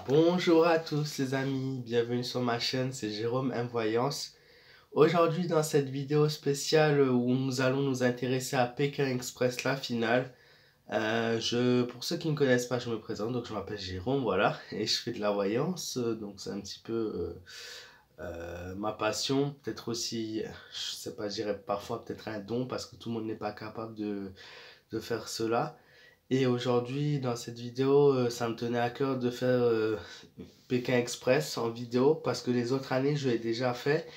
Bonjour à tous les amis, bienvenue sur ma chaîne, c'est Jérôme M Voyance. Aujourd'hui dans cette vidéo spéciale où nous allons nous intéresser à Pékin Express, la finale. Pour ceux qui ne me connaissent pas, je me présente, donc je m'appelle Jérôme, voilà, et je fais de la voyance, donc c'est un petit peu ma passion, peut-être aussi, je sais pas, je dirais parfois peut-être un don parce que tout le monde n'est pas capable de faire cela. Et aujourd'hui, dans cette vidéo, ça me tenait à cœur de faire Pékin Express en vidéo parce que les autres années, je l'ai déjà fait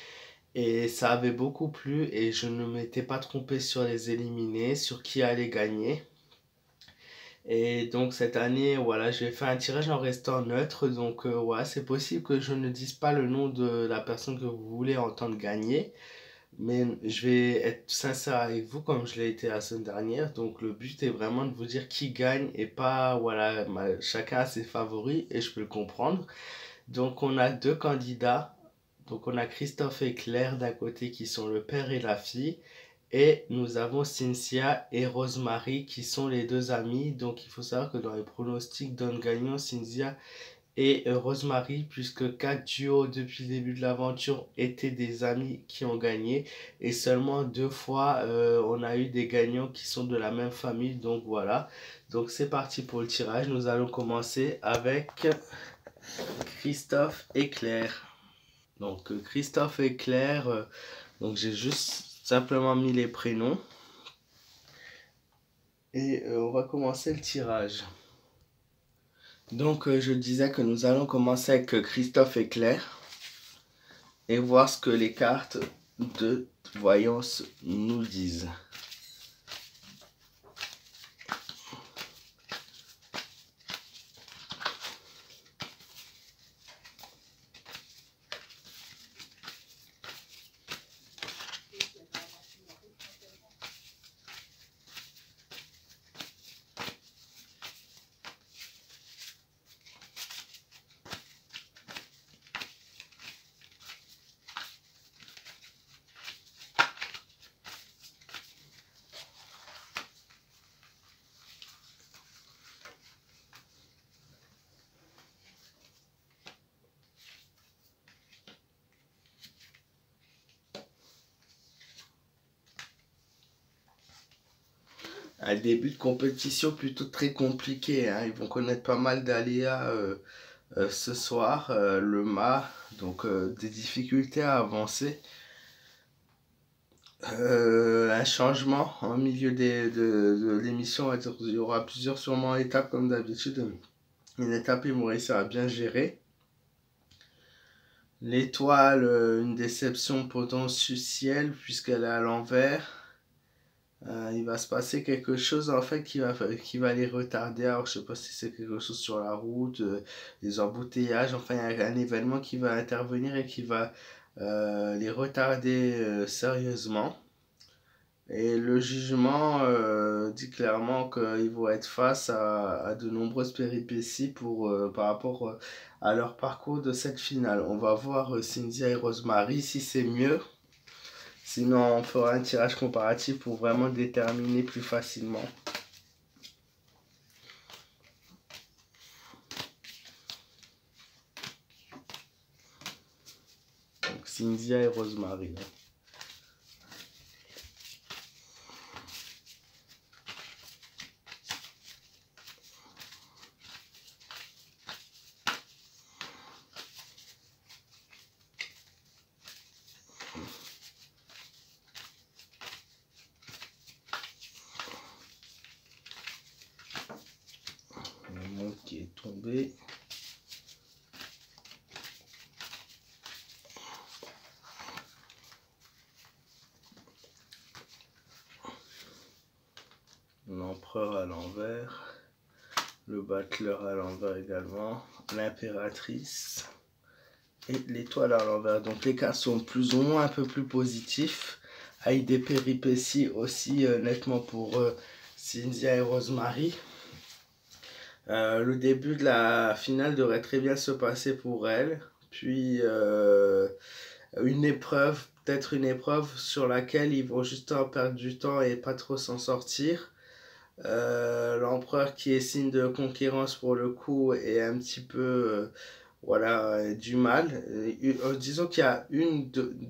et ça avait beaucoup plu et je ne m'étais pas trompé sur les éliminés, sur qui allait gagner. Et donc cette année, voilà, j'ai fait un tirage en restant neutre. Donc voilà, c'est possible que je ne dise pas le nom de la personne que vous voulez entendre gagner. Mais je vais être sincère avec vous comme je l'ai été la semaine dernière. Donc le but est vraiment de vous dire qui gagne et pas, voilà, chacun a ses favoris et je peux le comprendre. Donc on a deux candidats. Donc on a Christophe et Claire d'un côté qui sont le père et la fille. Et nous avons Cynthia et Rosemary qui sont les deux amis. Donc il faut savoir que dans les pronostics donne gagnant Cynthia et Rosemary, puisque quatre duos depuis le début de l'aventure étaient des amis qui ont gagné. Et seulement deux fois, on a eu des gagnants qui sont de la même famille. Donc voilà. Donc c'est parti pour le tirage. Nous allons commencer avec Christophe et Claire. Donc Christophe et Claire, donc j'ai juste simplement mis les prénoms. Et on va commencer le tirage. Donc je disais que nous allons commencer avec Christophe et Claire et voir ce que les cartes de voyance nous disent. Un début de compétition plutôt très compliqué, hein. Ils vont connaître pas mal d'aléas ce soir, le mât, donc des difficultés à avancer. Un changement en milieu de l'émission, il y aura plusieurs sûrement étapes comme d'habitude. Une étape, ils vont réussir à bien gérer. L'étoile, une déception potentielle puisqu'elle est à l'envers. Il va se passer quelque chose en fait qui va les retarder. Alors je sais pas si c'est quelque chose sur la route, des embouteillages, enfin il y a un événement qui va intervenir et qui va les retarder sérieusement. Et le jugement dit clairement qu'ils vont être face à de nombreuses péripéties par rapport à leur parcours de cette finale. On va voir Cynthia et Rosemary si c'est mieux. Sinon, on fera un tirage comparatif pour vraiment déterminer plus facilement. Donc, Cynthia et Rosemary. Le monde qui est tombé. L'empereur à l'envers. Le battleur à l'envers également. L'impératrice. Et l'étoile à l'envers. Donc les cas sont plus ou moins un peu plus positifs. Avec des péripéties aussi nettement pour Cynthia et Rosemary. Le début de la finale devrait très bien se passer pour elle. Puis une épreuve, peut-être une épreuve sur laquelle ils vont juste perdre du temps et pas trop s'en sortir. L'empereur qui est signe de conquérance pour le coup est un petit peu voilà, du mal. Disons qu'il y a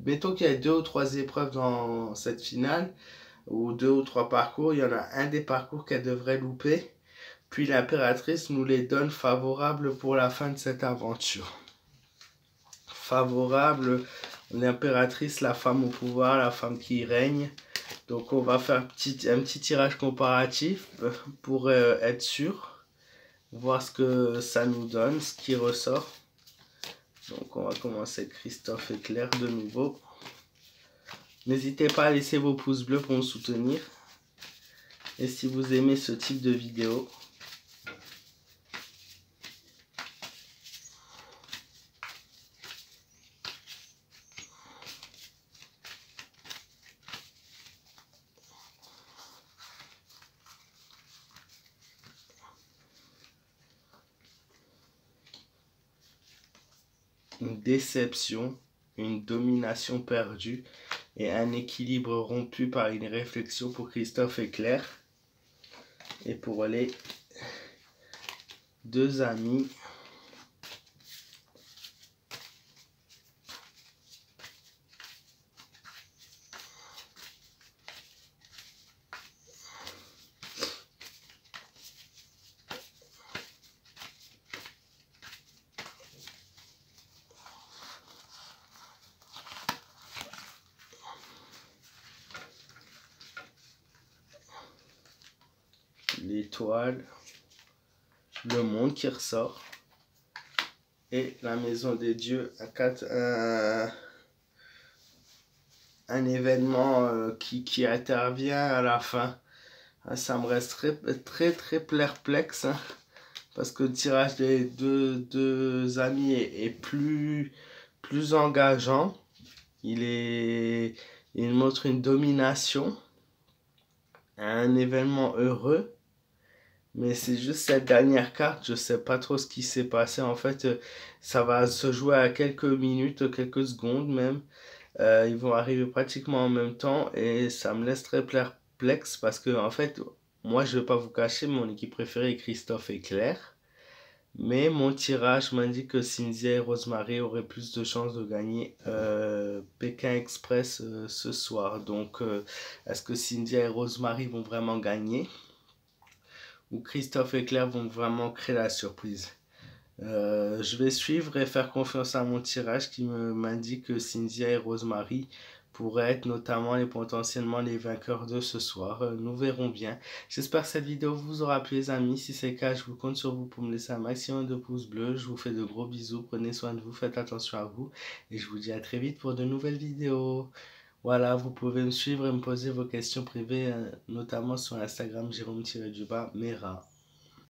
mettons qu'il y a 2 ou 3 épreuves dans cette finale, ou 2 ou 3 parcours. Il y en a un des parcours qu'elle devrait louper. Puis l'impératrice nous les donne favorables pour la fin de cette aventure. Favorable, l'impératrice, la femme au pouvoir, la femme qui règne. Donc on va faire un petit tirage comparatif pour être sûr, voir ce que ça nous donne, ce qui ressort. Donc on va commencer avec Christophe et Claire de nouveau. N'hésitez pas à laisser vos pouces bleus pour me soutenir. Et si vous aimez ce type de vidéo, une déception, une domination perdue et un équilibre rompu par une réflexion pour Christophe et Claire. Et pour les 2 amis, l'étoile, le monde qui ressort et la maison des dieux, un événement qui intervient à la fin. Ça me reste très perplexe, hein, parce que le tirage des deux amis est plus engageant. Il montre une domination, un événement heureux. Mais c'est juste cette dernière carte, je sais pas trop ce qui s'est passé. En fait, ça va se jouer à quelques minutes, quelques secondes même. Ils vont arriver pratiquement en même temps et ça me laisse très perplexe parce que, en fait, moi je vais pas vous cacher, mon équipe préférée est Christophe et Claire. Mais mon tirage m'indique que Cynthia et Rosemary auraient plus de chances de gagner Pékin Express ce soir. Donc, est-ce que Cynthia et Rosemary vont vraiment gagner? Ou Christophe et Claire vont vraiment créer la surprise? Je vais suivre et faire confiance à mon tirage qui m'indique que Cynthia et Rosemary pourraient être notamment et potentiellement les vainqueurs de ce soir. Nous verrons bien. J'espère que cette vidéo vous aura plu les amis. Si c'est le cas, je vous compte sur vous pour me laisser un maximum de pouces bleus. Je vous fais de gros bisous. Prenez soin de vous, faites attention à vous. Et je vous dis à très vite pour de nouvelles vidéos. Voilà, vous pouvez me suivre et me poser vos questions privées, notamment sur Instagram, Jérôme-Mera.